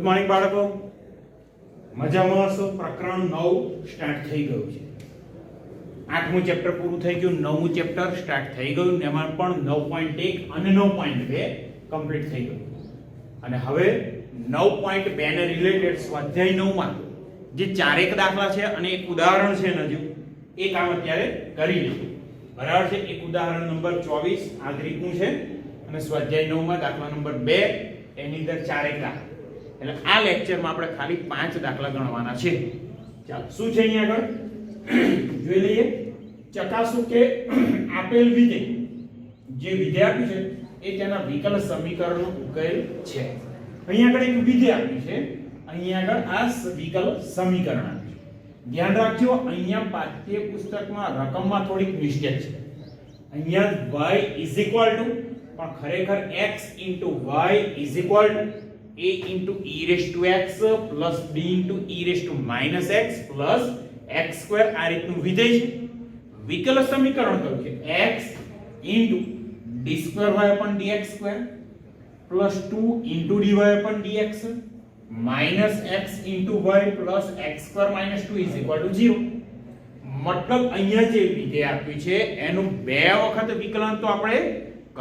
Good morning બાળકો, મજામાં હશો? પ્રકરણ 9 સ્ટાર્ટ થઈ ગયું છે. 8મું ચેપ્ટર પૂરું થઈ ગયું, 9મું ચેપ્ટર સ્ટાર્ટ થઈ ગયું ને એમાં પણ 9.1 અને 9.2 કમ્પ્લીટ થઈ ગયું. અને હવે 9.2 ને રિલેટેડ સ્વાધ્યાય 9 માં જે ચારેક દાખલા છે અને એક ઉદાહરણ છે ને, હજુ એ કામ અત્યારે કરી લઈએ. બરાબર છે? એક ઉદાહરણ નંબર 24 આ રીતનું છે અને સ્વાધ્યાય 9 માં દાખલા નંબર 2 એની અંદર ચારેક દાખલા. એટલે આ લેક્ચરમાં આપણે ખાલી 5 દાખલા ગણવાના છે. ચાલો, શું છે અહીંયા આગળ જોઈ લઈએ. ચકાસો કે આપેલ વિધેય, જે વિધેય આપ્યું છે એ તેના વિકલ સમીકરણનો ઉકેલ છે. અહીંયા આગળ એક વિધેય આપ્યું છે, અહીંયા આગળ આ વિકલ સમીકરણ આપ્યું છે. ધ્યાન રાખજો, અહીંયા પાઠ્ય પુસ્તકમાં રકમમાં થોડીક મિસ્ટેક છે. અહીંયા y પણ ખરેખર x y a into e raised to x plus b into e raised to minus x plus x square આ રીતનું વિધેય છે. વિકલ સમીકરણ કયું છે? x into d square y upon dx square plus 2 into dy upon dx minus x into y plus x square minus 2 is equal to 0. મતલબ અહીંયા જે વિધેય આપ્યું છે એનું બે વખત વિકલન તો આપણે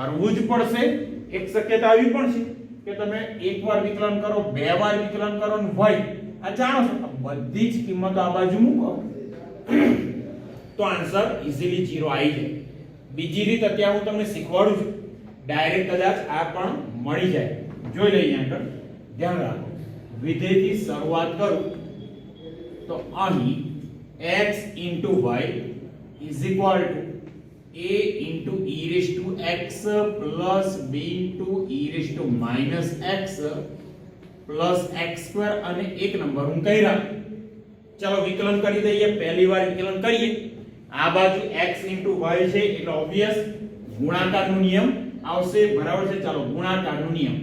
કરવું જ પડશે. એક શક્યતા આવી પણ છે કે તમે એકવાર વિકલન કરો, બે વાર વિકલન કરો ને હોય આ જાણો છો, બધી જ કિંમતો આ બાજુ મૂકો તો આન્સર ઈઝીલી 0 આવી જાય. બીજી રીત અત્યારે હું તમને શીખવાડું છું, ડાયરેક્ટ કદાચ આ પણ મળી જાય. જોઈ લઈએ આગળ, ધ્યાન રાખો. વિધેયથી શરૂઆત કરું તો અહીં x y is equal to a into e raised to x plus b into e raised to minus x plus x square અને એક નંબર હું કહી રહ્યા. ચલો વિકલન કરી દઈએ. પહેલી વાર વિકલન કરીએ. આ બાજુ x into y છે એટલે ઓબવિયસ ગુણાકારનો નિયમ આવશે. બરાબર છે? ચાલો ગુણાકારનો નિયમ,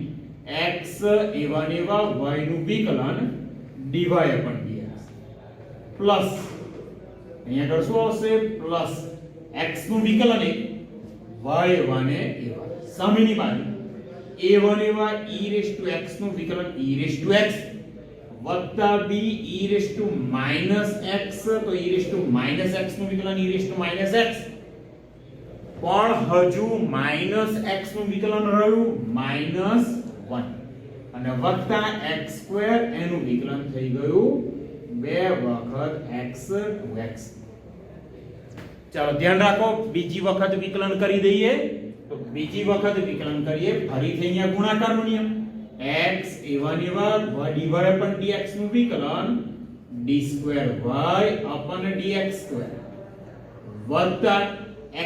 x એવા ને એવા y નું વિકલન dy upon dx પ્લસ અહીંયા આગળ શું આવશે? પ્લસ x નું વિકલન એ y એવા ને એવા સામેની બાજુ a1 એવા e raised to x નું વિકલન e raised to x વત્તા b e raised to minus x, તો e raised to minus x નું વિકલન e raised to minus x પણ હજુ minus x નું વિકલન રહ્યું minus 1 અને વત્તા x square એનું વિકલન થઈ ગયું બે વખત x to x. ચાલો ધ્યાન રાખો, બીજી વખત વિકલન કરી દઈએ. તો બીજી વખત વિકલન કરીએ ફરીથી અહીંયા ગુણાકારનો નિયમ, x a1 એવા dy upon dx નું વિકલન d square y upon dx square વત્તા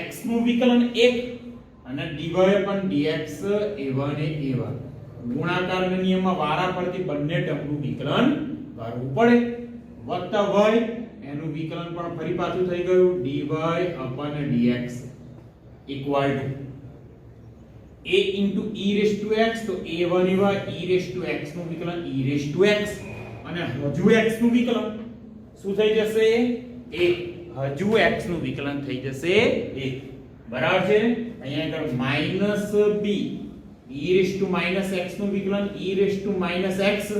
x નું વિકલન 1 અને dy upon dx a1 ને એવા ગુણાકારના નિયમમાં વારા પરથી બંને ટર્મનું વિકલન કરવું પડે વત્તા y એનું વિકલન પણ ફરી પાછું થઈ ગયું dy upon dx equal to a into e raised to x, તો a1 એવા e raised to x નું વિકલન e raised to x અને હજુ x નું વિકલન શું થઈ જશે? 1. હજુ x નું વિકલન થઈ જશે 1. બરાબર છે? અહીંયા આગળ minus b e raised to minus x નું વિકલન e raised to minus x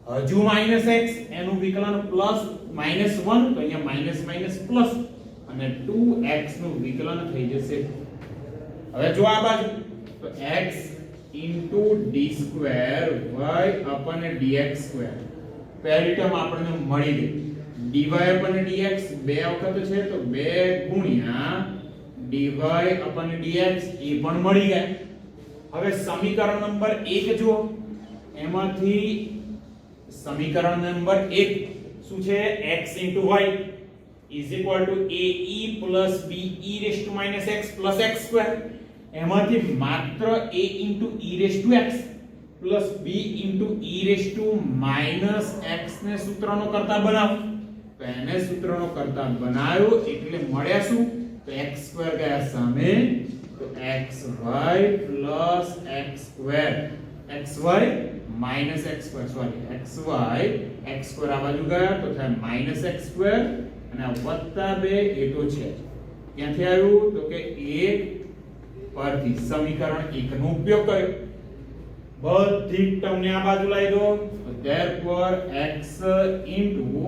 હજુ minus x એનું વિકલન પ્લસ minus 1, તો અહીંયા minus minus પ્લસ અને 2x નું વિકલન થઈ જશે. હવે જો આ બાજુ તો x into d square y upon dx square પહેલી ટર્મ આપણને મળી ગઈ. dy upon dx બે વખત છે તો 2 ગુણ્યા dy upon dx એ પણ મળી ગયા. હવે સમીકરણ નંબર 1 જુઓ, એમાંથી સમીકરણ નંબર 1 શું છે? x into y is equal to ae plus be raised to minus x plus x square. એમાંથી માત્ર a into e raised to x plus b into e raised to minus x ને સૂત્રનો કરતા બનાવો. તો એને સૂત્રનો કરતા બનાવ્યો એટલે મળ્યા શું? તો x square ગયા સામે, તો xy plus x square xy minus x square, sorry xy x square આ બાજુ ગયા તો થાય minus x square અને આ વત્તા 2 એ તો છે. ક્યાંથી આવ્યું? તો કે 1 પરથી સમીકરણ 1 નો ઉપયોગ કર્યો. બધી ટર્મને આ બાજુ લાવી દો તો therefore x into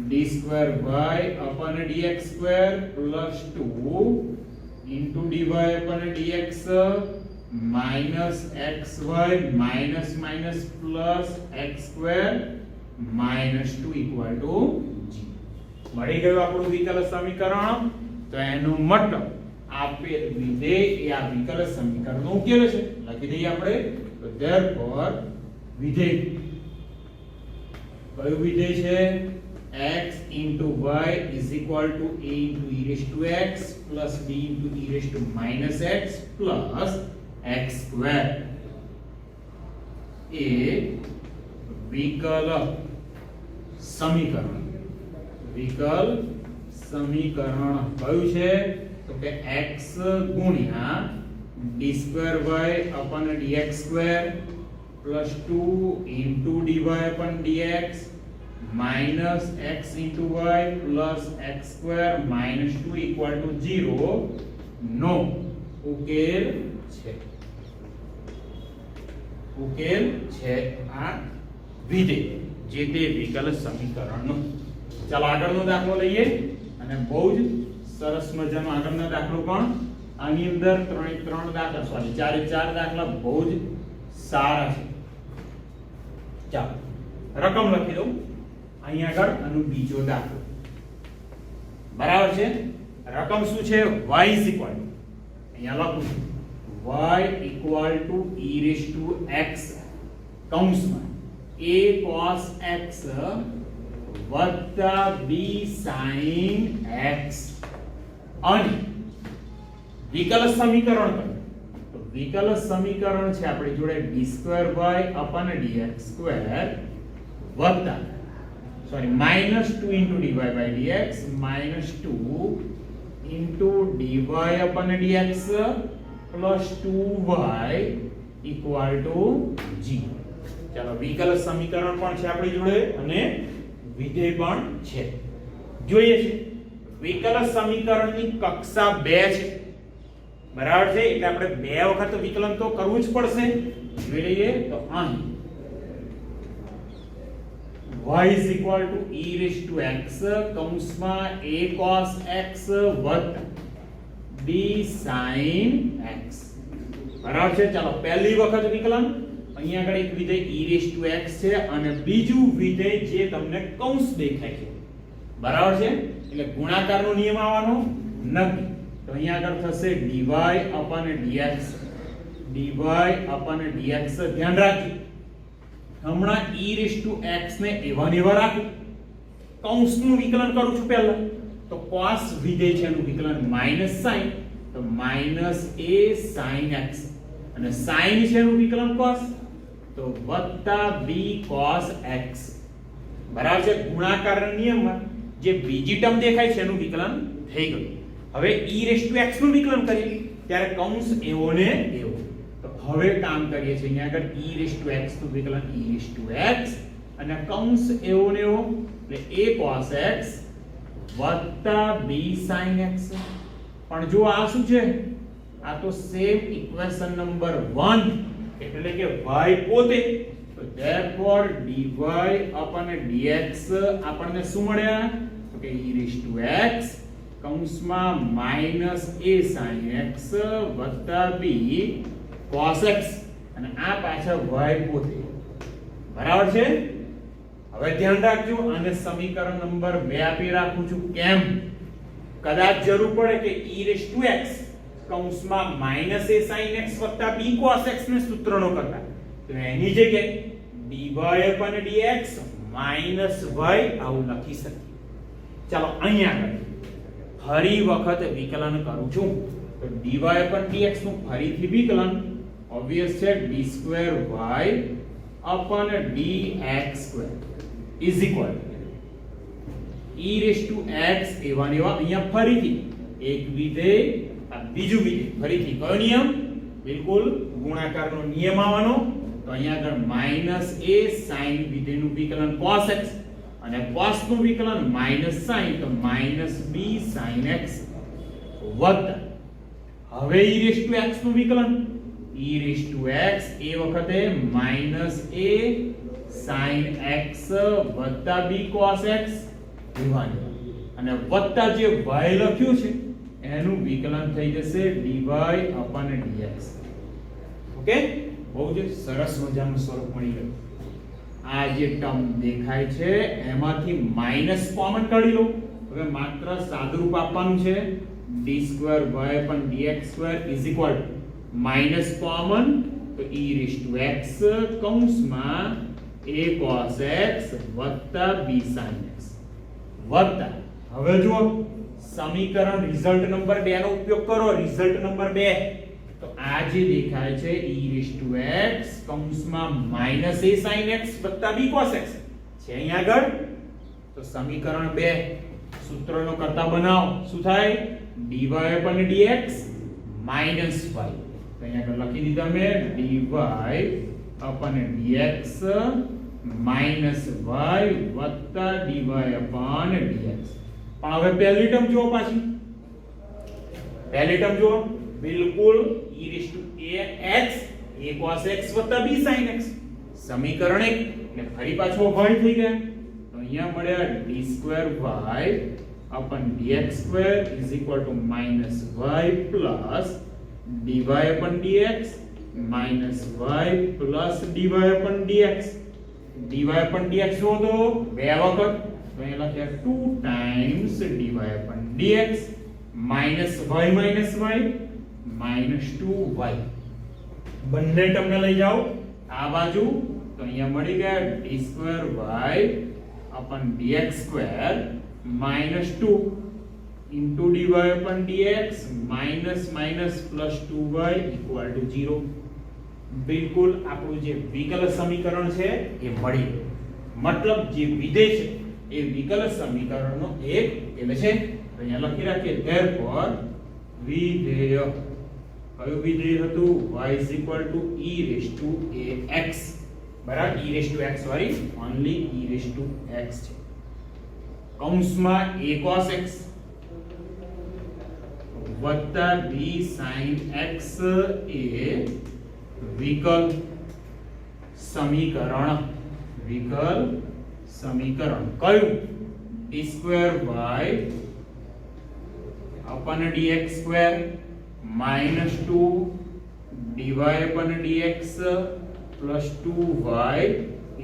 d square y upon dx square plus 2 into dy upon dx minus xy minus minus plus x square minus 2 equal to g. મળી ગયું આપણું વિકલ સમીકરણ. તો એનો મતલબ આપેલ વિધેય એ આ વિકલ સમીકરણનો ઉકેલ છે. લખી દઈએ આપણે. તો therefore વિધેય કયું વિધેય છે? x into y is equal to a into e raised to x plus b into e raised to minus x plus x square. એ વિકલ સમીકરણ. વિકલ સમીકરણ કયું છે? તો કે x ગુણ્યા d square y upon dx square plus 2 into dy upon dx minus x into y plus x square minus 2 equal to 0 નો ઉકેલ છે. ઉકેલ છે આ વિધેય જે તે વિકલ સમીકરણનો. ચાલો આગળનો દાખલો લઈએ અને બહુ જ સરસ મજાનો આગળનો દાખલો પણ આની અંદર ત્રણ દાખલા સોરી ચાર દાખલા બહુ જ સારા છે. ચાલો રકમ લખી દઉં અહીંયા આગળ આનો બીજો દાખલો. બરાબર છે. રકમ શું છે? y is equal to અહીંયા લખું છું y equal to e raised to x કૌંસમાં a cos x વત્તા b sin x અને વિકલ સમીકરણ કયું? તો વિકલ સમીકરણ છે આપણી જોડે d2y dx સ્ક્વેર વત્તા minus 2 into dy by dx minus 2 into dy upon dx plus 2y equal to g. ચાલો વિકલ સમીકરણ પણ છે આપણી જોડે અને વિધેય પણ છે. જોઈએ છે વિકલ સમીકરણની કક્ષા 2 છે. બરાબર છે. એટલે આપણે બે વખત વિકલન તો કરવું જ પડશે. જોઈ લઈએ તો અહીં y is equal to e raised to x કૌંસમાં a cos x વત્તા b sin x. બરાબર છે. ચાલો પહેલી વખત વિકલન અહીંયા આગળ એક વિધેય e raised to x છે અને બીજું વિધેય જે તમને કૌંસ દેખાય છે. બરાબર છે. એટલે ગુણાકારનો નિયમ આવવાનો નથી. તો અહીંયા આગળ થશે dy upon dx ધ્યાન રાખજો. હમણાં e raised to x ને એવા ને એવા રાખો. કૌંસનું વિકલન કરું છું પહેલા તો cos વિધેય છે એનું વિકલન minus sin તો minus a sin x અને sin છે એનું વિકલન cos તો વત્તા b cos x. બરાબર છે. ગુણાકારના નિયમમાં જે બીજી ટર્મ દેખાય છે એનું વિકલન થઈ ગયું. હવે e raised to x નું વિકલન કરીએ ત્યારે કૌંસ એવો ને એવો. તો હવે કામ કરીએ છીએ અહીંયા આગળ e raised to x નું વિકલન e raised to x અને કૌંસ એવો ને એવો એટલે a cos x વત્તા b sin x. પણ જો આ શું છે? આ તો સેમ ઇક્વેશન નંબર 1 એટલે કે y પોતે. તો therefore dy upon dx આપણને શું મળ્યા? તો કે e raised to x કૌંસમાં minus a sin x વત્તા b cos x અને આ પાછા y પોતે. બરાબર છે. હવે ધ્યાન રાખજો આને સમીકરણ નંબર 2 આપી રાખું છું. કેમ? કદાચ જરૂર પડે કે e raised to x કૌંસમાં minus a sin x વત્તા b cos x ને સૂત્રનો કરતા તો એની જગ્યાએ dy upon dx minus y આવું લખી શકીએ. ચાલો અહીંયા આગળ ફરી વખત વિકલન કરું છું. તો dy upon dx નું ફરીથી વિકલન obvious છે d2y upon dx square is equal e raised to x એવા ને એવા અહીંયા ફરીથી એક વિધેય આ બીજું વિધેય ફરીથી કયો નિયમ? બિલકુલ ગુણાકારનો નિયમ આવવાનો. તો અહીંયા આગળ minus a sin વિધેયનું વિકલન cos x અને cos નું વિકલન minus sin તો minus b sin x વત્તા હવે e raised to x નું વિકલન e e raised to x એ વખતે -a sin x વત્તા b cos x વિભાજન અને વત્તા જે y લખ્યું છે એનું વિકલન થઈ જશે dy upon dx. ઓકે, બહુ જ સરસ મજાનું સ્વરૂપ મળી ગયું. આ જે ટર્મ દેખાય છે એમાંથી માઈનસ કોમન કાઢી લો. હવે માત્ર સાદુરૂપ આપવાનું છે d2y dx2 માઈનસ કોમન તો e raised to x કૌંસમાં a cos x વત્તા b sin x વત્તા. હવે જુઓ સમીકરણ રિઝલ્ટ નંબર 2 નો ઉપયોગ કરો. રિઝલ્ટ નંબર 2 તો આ જે દેખાય છે e raised to x કૌંસમાં -a sin x વત્તા b cos x છે અહીંયા આગળ. તો સમીકરણ 2 સૂત્રનો કરતા બનાવો. શું થાય? dy upon dx minus y. તો અહીંયા આગળ લખી દીધા મેં dy upon dx minus y વત્તા dy upon dx. પણ હવે પહેલી ટર્મ જુઓ પાછી. પહેલી ટર્મ જુઓ બિલકુલ e raised to ax a cos x વત્તા b sin x સમીકરણ 1 એટલે ફરી પાછો અભાય થઈ ગયા. તો અહીંયા મળ્યા d2y upon dx2 is equal to minus y plus dy upon dx minus y plus dy upon dx. dy upon dx જો તો બે વખત તો અહીંયા લખ્યા 2 times dy upon dx minus y minus 2y. બંને ટર્મને લઈ જાઓ આ બાજુ તો અહીંયા મળી ગયા d2y upon dx2 minus 2 into dy upon dx minus plus 2y equal to 0. બિલકુલ આપણું જે વિકલ સમીકરણ છે એ મળી ગયું. મતલબ જે વિધેય છે એ વિકલ સમીકરણનો એક એટલે છે. તો અહીંયા લખી રાખીએ therefore વિધેય કયું વિધેય હતું? y is equal to e raised to ax બરાબર. e raised to x વાળી only e raised to x છે. કૌંસમાં a cos x વત્તા b sin x એ વિકલ સમીકરણ કયું? d2y upon dx2 minus 2 dy upon dx plus 2y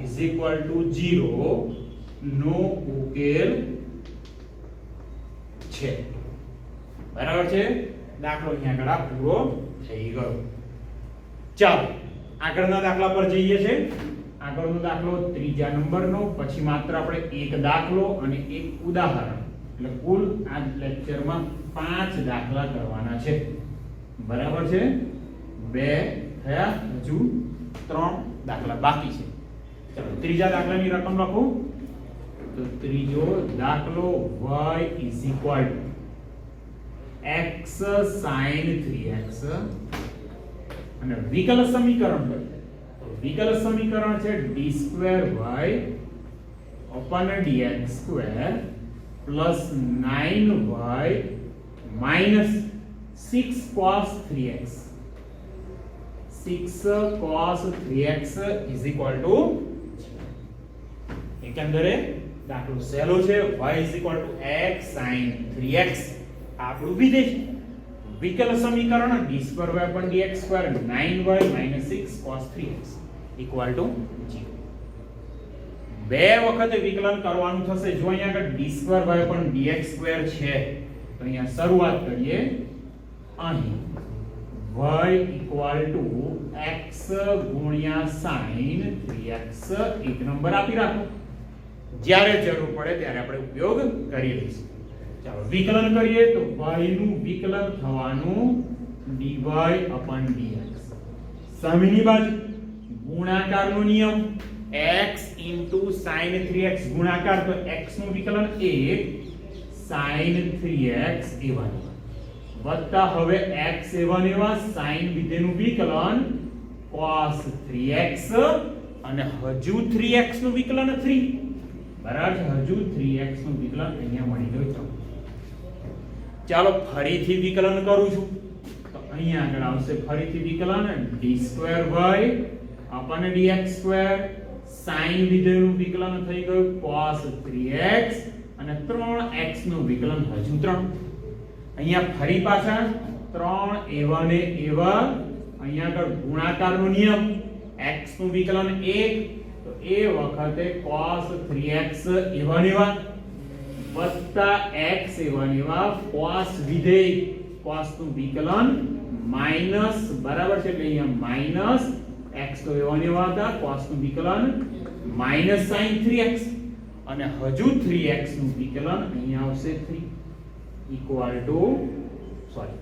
is equal to 0 નો ઉકેલ છે. બરાબર છે. દાખલો અહીંયા આગળ પૂરો થઈ ગયો. ચાલો આગળના દાખલા પર જઈએ છે. આગળનો દાખલો ત્રીજા નંબરનો. પછી માત્ર આપણે એક દાખલો અને એક ઉદાહરણ એટલે કુલ આ લેક્ચરમાં 5 દાખલા કરવાના છે. બરાબર છે. 2 થયા, હજુ 3 દાખલા બાકી છે. ચાલો ત્રીજા દાખલાની રકમ લખો. તો ત્રીજો દાખલો y is equal to x sin 3x અને વિકલ સમીકરણ છે. તો વિકલ સમીકરણ છે d2y upon dx2 plus 9y minus 6 cos 3x. 6 cos 3x is equal to એકંદરે દાખલો સહેલો છે. y is equal to x sin 3x આપણું વિધેય છે. વિકલ સમીકરણ d2y upon dx2 9y minus 6 cos 3x equal to 0. બે વખત વિકલન કરવાનું થશે. જો અહીંયા આગળ d2y upon dx2 છે તો અહીંયા શરૂઆત કરીએ. અહીં y equal to x ગુણ્યા sin 3x એક નંબર આપી રાખો. જ્યારે જરૂર પડે ત્યારે આપણે ઉપયોગ કરી લઈશું. ચાલો વિકલન કરીએ તો y નું વિકલન થવાનું dy upon dx. સામેની બાજુ ગુણાકારનો નિયમ x into sin 3x ગુણાકાર તો x નું વિકલન 1 sin 3x એવા વત્તા હવે x એવા sin વિધેયનું વિકલન cos 3x અને હજુ 3x નું વિકલન 3 બરાબર છે. હજુ 3x નું વિકલન અહીંયા મળી ગયું. ચાલો ફરીથી વિકલન કરું છું. તો અહીંયા આગળ આવશે ફરીથી વિકલન d2y upon dx2 sin વિધેયનું વિકલન થઈ ગયું cos 3x અને 3x નું વિકલન હજુ 3 અહીંયા ફરી પાછા 3 એવા ને એવા અહીંયા આગળ ગુણાકારનો નિયમ x નું વિકલન 1 તો એ વખતે cos 3x એવા ને એવા વત્તા x એવા ને એવા cos વિધેય cos નું વિકલન માઈનસ બરાબર છે એટલે અહીંયા માઈનસ x તો એવા ને એવા હતા cos નું વિકલન માઈનસ sin 3x અને હજુ 3x નું વિકલન અહીંયા આવશે 3 ઇક્વલ ટુ સોરી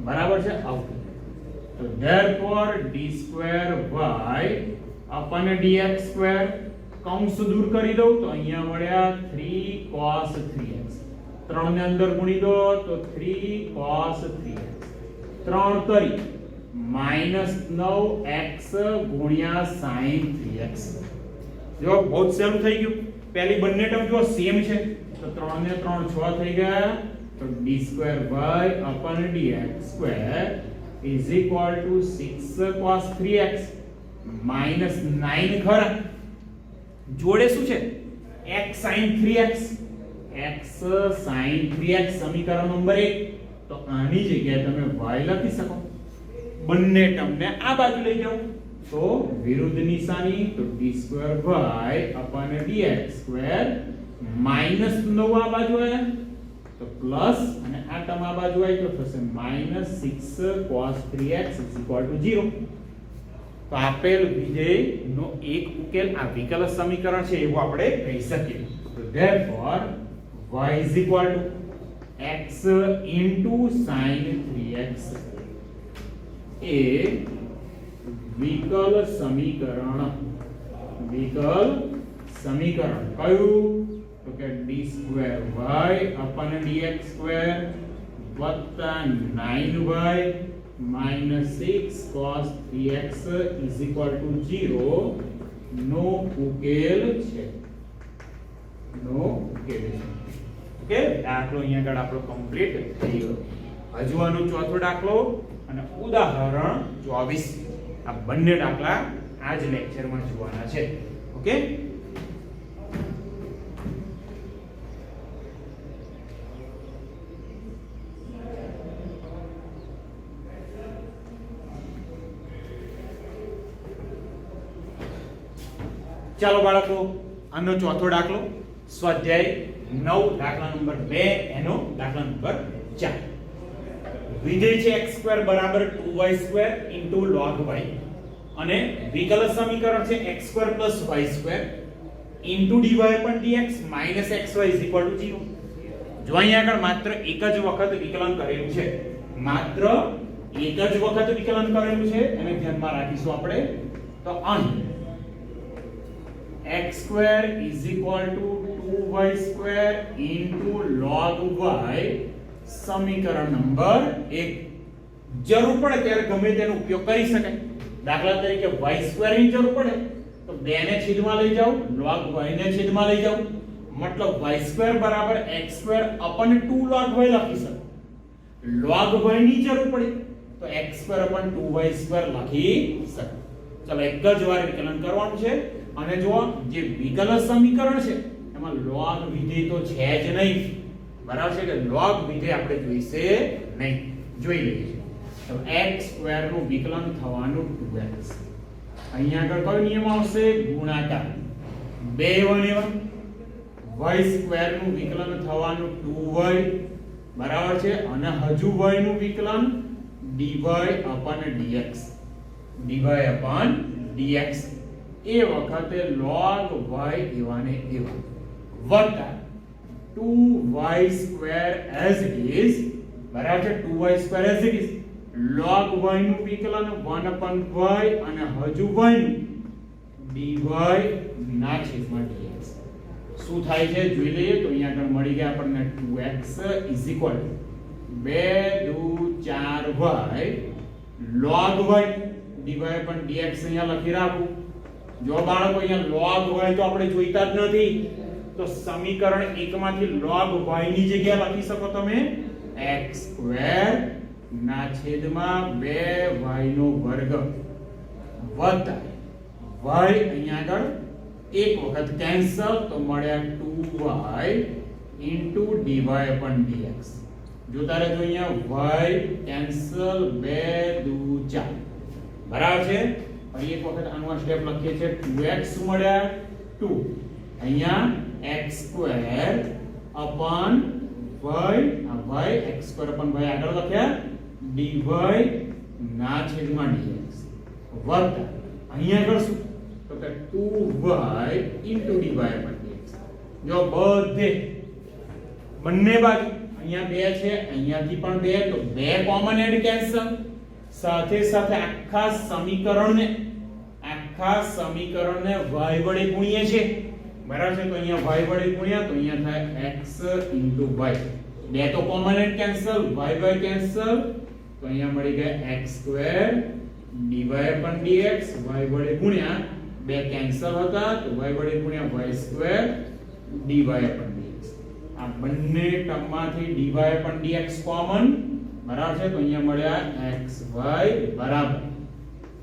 બરાબર છે આવું તો therefore d2y upon dx2 કૌંસ દૂર કરી દઉં તો અહીંયા મળ્યા 3 cos 3x 3 ને અંદર ગુણી દો તો 3 cos 3x 3 કરી -9x ગુણ્યા sin 3x જો બહુ સહેલું થઈ ગયું પહેલી બંને ટર્મ જો સેમ છે તો 3 ને 3 6 થઈ ગયા તો d2y upon dx2 is equal to 6 cos 3x minus 9 ખરા જોડે શું છે x sin 3x x sin 3x સમીકરણ નંબર 1 તો આની જગ્યાએ તમે y લખી શકો બંને ટર્મને આ બાજુ લઈ જાઓ તો વિરુદ્ધ નિશાની તો d2y upon dx2 minus 9 આ બાજુ આયા તો પ્લસ અને આ ટર્મ આ બાજુ આવી તો થશે -6 cos 3x 0 તો આપેલ વિધેય નો એક ઉકેલ આ વિકલ સમીકરણ છે એવું આપણે કહી શકીએ તો therefore y is equal to x into sin 3x એ વિકલ સમીકરણ કયું તો કે d2y upon dx2 વત્તા 9y minus 6 cos 3x is equal to 0 નો ઉકેલ છે ઓકે દાખલો અહીંયા આગળ આપણો કમ્પ્લીટ થઈ ગયો હજુ આનો ચોથો દાખલો અને ઉદાહરણ 24 આ બંને દાખલા આ જ લેક્ચરમાં જોવાના છે ઓકે ચાલો બાળકો આનો ચોથો દાખલો સ્વાધ્યાય 9 દાખલા નંબર 2 એનો દાખલા નંબર 4 વિધેય છે x2 2y2 log y અને વિકલ સમીકરણ છે x2 y2 dy પણ dx xy 0 જો અહીંયા આગળ માત્ર એક જ વખત વિકલન કરેલું છે માત્ર એક જ વખત વિકલન કરેલું છે એને ધ્યાનમાં રાખીશું આપણે તો અહીં x2 is equal to 2y2 log y સમીકરણ નંબર 1 જરૂર પડે ત્યારે ગમે તેનો ઉપયોગ કરી શકાય દાખલા તરીકે y2 ની જરૂર પડે તો 2 ને છેદમાં લઈ જાઓ log y ને છેદમાં લઈ જાઓ મતલબ y2 બરાબર x2 upon 2 log y લખી શકો log y ની જરૂર પડે તો x2 upon 2y2 લખી શકો ચલો એક જ વાર વિકલન કરવાનું છે અને જો જે વિકલ સમીકરણ છે એમાં log વિધેય તો છે જ નહીં બરાબર છે કે log વિધેય આપણે જોઈશે નહીં જોઈ લઈએ તો x2 નું વિકલન થવાનું 2x અહીંયા આગળ કયો નિયમ આવશે ગુણાકાર 2 1 y2 નું વિકલન થવાનું 2y બરાબર છે અને હજુ y નું વિકલન dy upon dx એ વખતે log y એવાને એવા વત્તા 2y2 as it is બરાબર છે 2y2 as it is log y નું વિકલન 1 upon y અને હજુ y નું dy ના છેદમાં dx શું થાય છે જોઈ લઈએ તો અહીંયા આગળ મળી ગયા આપણને 2x is equal to 2 2 4y log y dy upon dx અહીંયા લખી રાખું જો બાળકો અહીંયા log y તો આપણે જોઈતા જ નથી તો સમીકરણ 1 માંથી log y ની જગ્યાએ લખી શકો તમે x2 ના છેદમાં 2y નો વર્ગ વત્તા y અહીંયા આગળ એક વખત કેન્સલ તો મળ્યા 2y dy upon dx. જોતા રહેજો અહીંયા y કેન્સલ 2 દુ 4 બરાબર છે. ફરી એક વખત આનું આ સ્ટેપ લખીએ છે 2x મળ્યા 2 અહીંયા x2 upon y આ y x2 upon y આગળ લખ્યા dy ના છેદમાં dx વત્તા અહીંયા આગળ શું તો કે 2y dy upon dx. જો બધે બંને બાજુ અહીંયા 2 છે અહીંયાથી પણ 2 તો 2 કોમન એન્ડ કેન્સલ સાથે સાથે આખા સમીકરણને y વડે ગુણીએ છે બરાબર છે. તો અહીંયા y વડે ગુણ્યા તો અહીંયા થાય x y 2 તો common and cancel y cancel તો અહીંયા મળી ગયા x2 dy upon dx y વડે ગુણ્યા 2 કેન્સલ હતા તો y વડે ગુણ્યા y2 dy upon dx. આ બંને ટર્મમાંથી dy upon dx કોમન બરાબર છે. તો અહીંયા મળ્યા xy બરાબર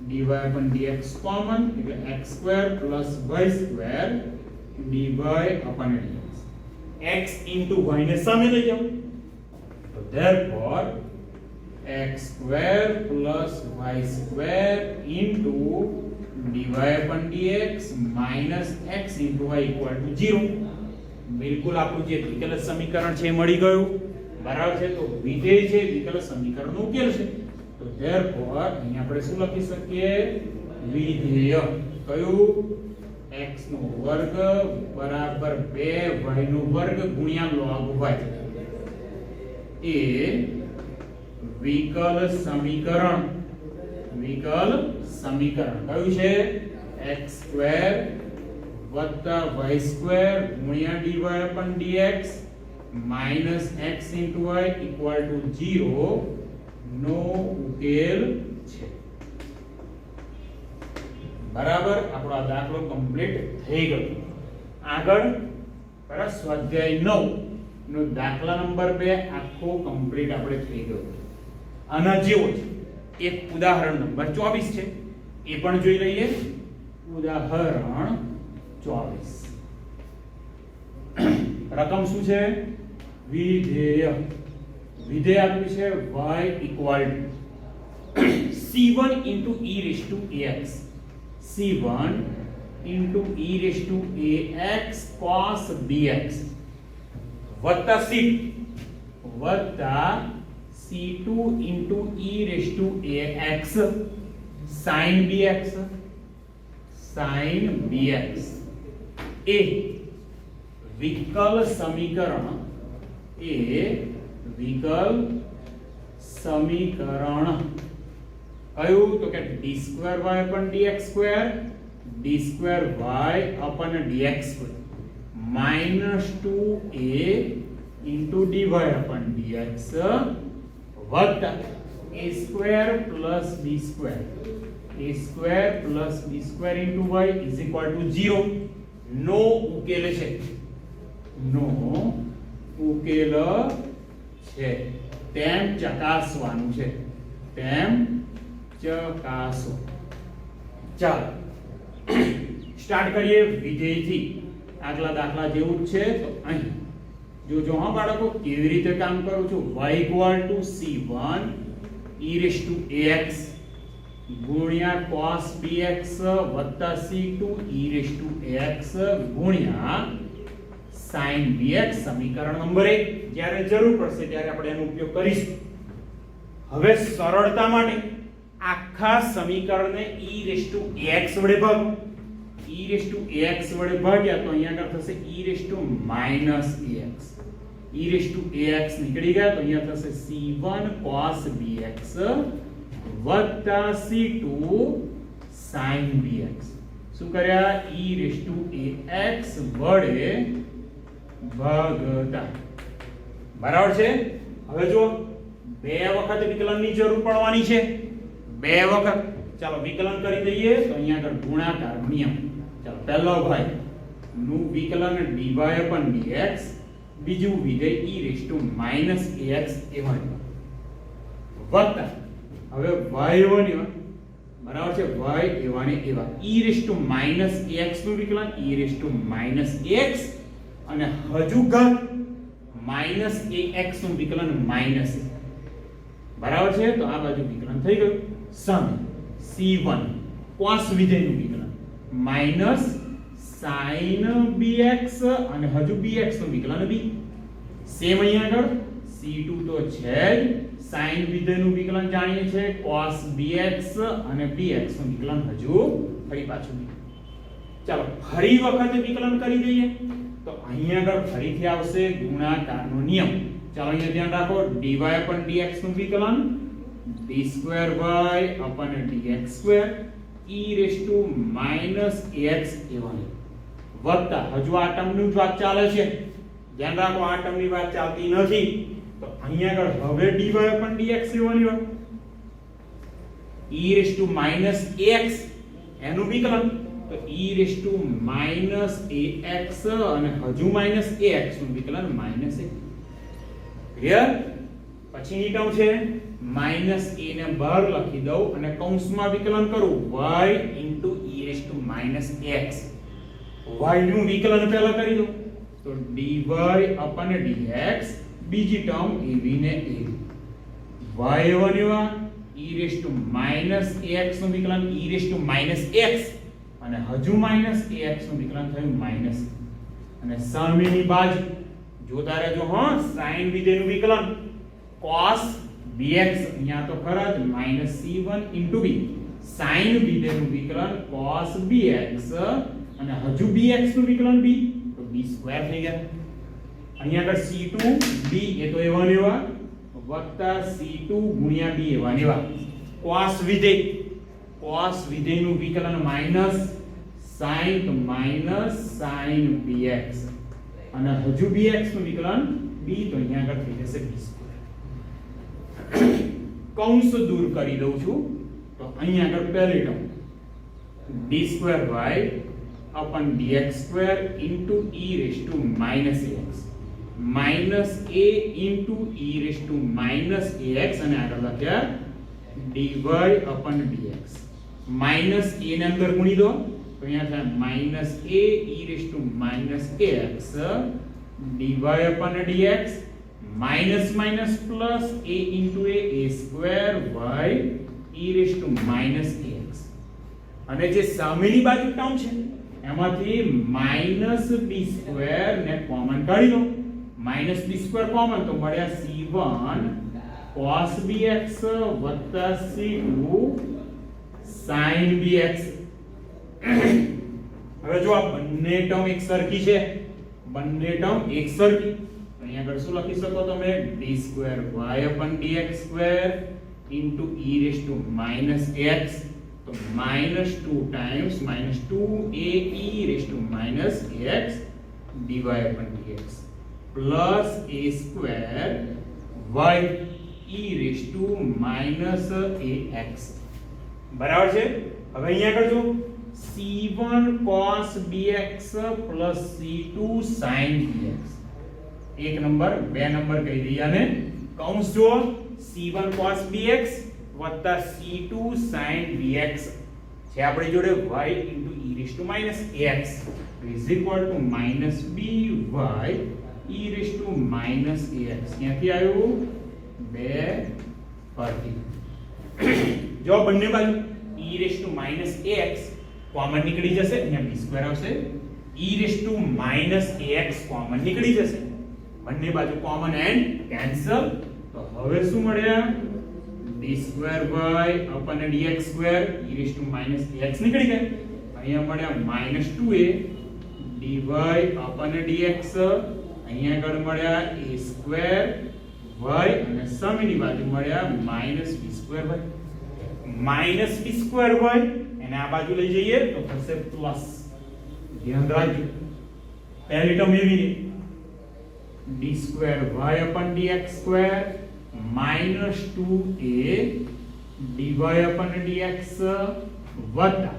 dy upon dx કોમન એટલે x2 y2 dy upon dx. x into y ને સામે લઈ જાઓ તો therefore x2 y2 into dy upon dx minus x into y equal to 0. બિલકુલ આપણું જે વિકલ સમીકરણ છે મળી ગયું બરાબર છે. તો વિધેય છે વિકલ સમીકરણનો ઉકેલ છે. તો therefore અહીં આપણે શું લખી શકીએ વિધેય કયું x નો વર્ગ બરાબર 2y નો વર્ગ ગુણ્યા log y એ વિકલ સમીકરણ કયું છે x2 વત્તા y2 ગુણ્યા dy upon dx minus x into y equal to 0 નો ઉકેલ છે બરાબર. આપણો આ દાખલો કમ્પ્લીટ થઈ ગયો. આગળ બરાબર સ્વાધ્યાય 9 નો દાખલા નંબર 2 આખો કમ્પ્લીટ આપણે થઈ ગયો. આના જેવો છે એક ઉદાહરણ નંબર 24 છે એ પણ જોઈ લઈએ. ઉદાહરણ 24 રકમ શું છે વિધેય આપ્યું છે y equal to c1 into e raised to ax c1 into e raised to ax cos bx વત્તા c2 into e raised to ax sin bx એ વિકલ સમીકરણ કયું તો કે d2y upon dx2 d2y upon dx2 minus 2a into dy upon dx વત્તા a square plus b square into y is equal to 0 નો ઉકેલ છે તેમ ચકાસવાનું છે ચાલો સ્ટાર્ટ કરીએ વિધેયથી. આગલા દાખલા જેવું જ છે. તો અહીં જો હા બાળકો કેવી રીતે કામ કરું છું y equal to c1 e raised to ax ગુણ્યા cos bx વત્તા c2 e raised to ax ગુણ્યા sin bx સમીકરણ નંબર 1. જ્યારે જરૂર પડશે ત્યારે આપણે એનો ઉપયોગ કરીશું. હવે સરળતા માટે આખા સમીકરણને e raised to ax વડે ભાગો. e raised to ax વડે ભાગ્યા તો અહીંયા આગળ થશે e raised to minus ax. e raised to ax નીકળી ગયા તો અહીંયા થશે c1 cos bx વત્તા c2 sin bx. શું કર્યા e raised to ax વડે ભાગતા બરાબર છે. હવે જો બે વખત વિકલનની જરૂર પડવાની છે. બે વખત ચાલો વિકલન કરી દઈએ તો અહીંયા આગળ ગુણાકાર નિયમ. ચાલો પહેલો ભાઈ નું વિકલન dy upon dx બીજું વિધેય e raised to minus ax એ મળ્યું વત્તા હવે y એવા ને એવા બરાબર છે y એવા ને એવા e−ax નું વિકલન e−ax અને હજુ ઘાત -ax નું વિકલન માઈનસ બરાબર છે તો આ બાજુ વિકલન થઈ ગયું સામે c1 cos વિધેયનું વિકલન માઈનસ sin bx અને હજુ bx નું વિકલન b સેમ અહીંયા આગળ c2 તો છે જ sin વિધેયનું વિકલન જાણીએ છે cos bx અને bx નું વિકલન હજુ ફરી પાછું ચાલો ફરી વખત વિકલન કરી દઈએ તો અહીંયા આગળ ફરીથી આવશે ગુણાકારનો નિયમ ચાલો અહીંયા ધ્યાન રાખો dy upon dx નું વિકલન d2y upon dx2 e−ax એવાની વત્તા હજુ આ ટર્મની જ વાત ચાલે છે ધ્યાન રાખો આ ટર્મની વાત ચાલતી નથી તો અહીંયા આગળ હવે dy upon dx એવાની વાત e−ax એનું વિકલન તો e−ax અને હજુ -ax નું વિકલન -a ક્લિયર પછીની ટર્મ છે -a ને બહાર લખી દઉં અને કૌંસમાં વિકલન કરું y e−ax y નું વિકલન પહેલા કરી દઉં તો dy upon dx બીજી ટર્મ ab ને a y એવા e−ax નું વિકલન e−x અને હજુ -ax નું વિકલન થયું માઈનસ અને સામેની બાજુ જોતા રહેજો હા sin વિધેયનું વિકલન cos bx અહીંયા તો ખરા જ -c1 * b sin વિધેયનું વિકલન cos bx અને હજુ bx નું વિકલન b તો b² થઈ ગયા અહીંયા આગળ c2 b એ તો એવા ને એવા વત્તા c2 ગુણ્યા b એવા ને એવા cos વિધેયનું વિકલન માઈનસ sin તો sin bx અને હજુ bx નું વિકલન b તો અહીંયા આગળ થઈ જશે b² કૌંસ દૂર કરી દઉં છું તો અહીંયા આગળ પહેલી term d2y upon dx2 into e−ax minus a into e−ax અને આગળ લખ્યા dy upon dx minus a ને અંદર ગુણી દો તો અહીંયા થાય -a e−ax dy upon dx minus minus plus a into a square y e−ax અને જે સામેની બાજુ ટર્મ છે એમાંથી -b² ને કોમન કાઢી લો -b² કોમન તો મળ્યા c1 cos bx વત્તા c2 sin bx હવે જો આ બંને ટર્મ એક સરખી છે બંને ટર્મ એક સરખી અહીંયા આગળ શું લખી શકો તમે d2y upon dx2 into e−ax તો -2 times -2a e−ax dy upon dx plus a square y e−ax બરાબર છે હવે અહીંયા આગળ જો c1 cos bx plus c2 sin bx એક નંબર બે નંબર કહી દઈએ અને કૌંસ જો c1 cos bx વત્તા c2 sin bx છે આપણી જોડે y e−ax is equal to -by e−ax ક્યાંથી આવ્યું બે પરથી જો બંને બાજુ e−ax કોમન નીકળી જશે અહીંયા b² આવશે e−ax કોમન નીકળી જશે બંને બાજુ કોમન એન્ડ કેન્સલ તો હવે શું મળ્યા d2y upon dx2 e−ax નીકળી ગયા અહીંયા મળ્યા -2a dy upon dx અહીંયા આગળ મળ્યા a² y અને સામેની બાજુ મળ્યા -b²y એને આ બાજુ લઈ જઈએ તો થશે પ્લસ ધ્યાન રાખજો પહેલી ટર્મ એવી d2y upon dx2 -2a dy upon dx વત્તા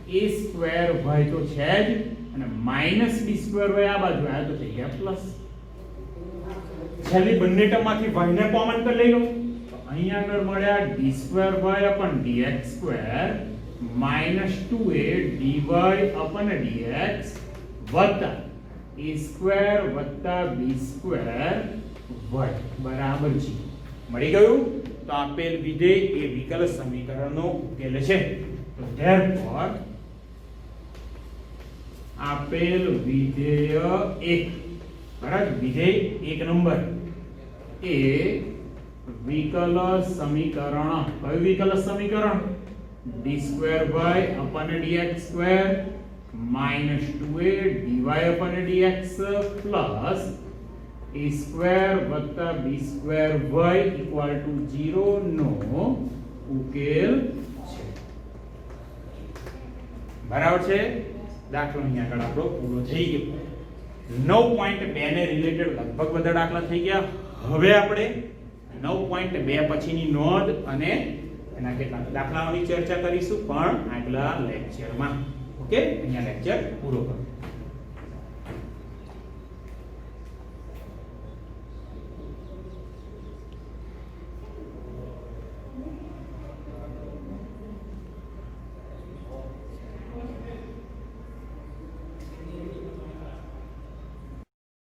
a² તો છે જ અને -b²y આ બાજુ આવ્યા તો થઈ ગયા પ્લસ છેલ્લી બંને ટર્મમાંથી y ને કોમન કરી લઈ લો તો અહીંયા આગળ મળ્યા d2y/dx² -2a dy upon dx વત્તા a² વત્તા b² y બરાબર છે. મળી ગયું. તો આપેલ વિધેય એ વિકલ સમીકરણનો ઉકેલ છે. તો therefore આપેલ વિધેય 1 બરાબર વિધેય 1 નંબર એ વિકલ સમીકરણ કયું વિકલ સમીકરણ d2y/dx² -2a dy upon dx plus a² વત્તા b² y equal to 0 નો ઉકેલ છે. બરાબર છે. દાખલો અહીંયા આગળ આપણો પૂરો થઈ ગયો. 9.2 ને રિલેટેડ લગભગ બધા દાખલા થઈ ગયા. હવે આપણે 9.2 પછીની નોંધ અને એના કેટલાક દાખલાઓની ચર્ચા કરીશું પણ આગલા લેક્ચરમાં. ઓકે, અહીંયા લેક્ચર પૂરો કરો.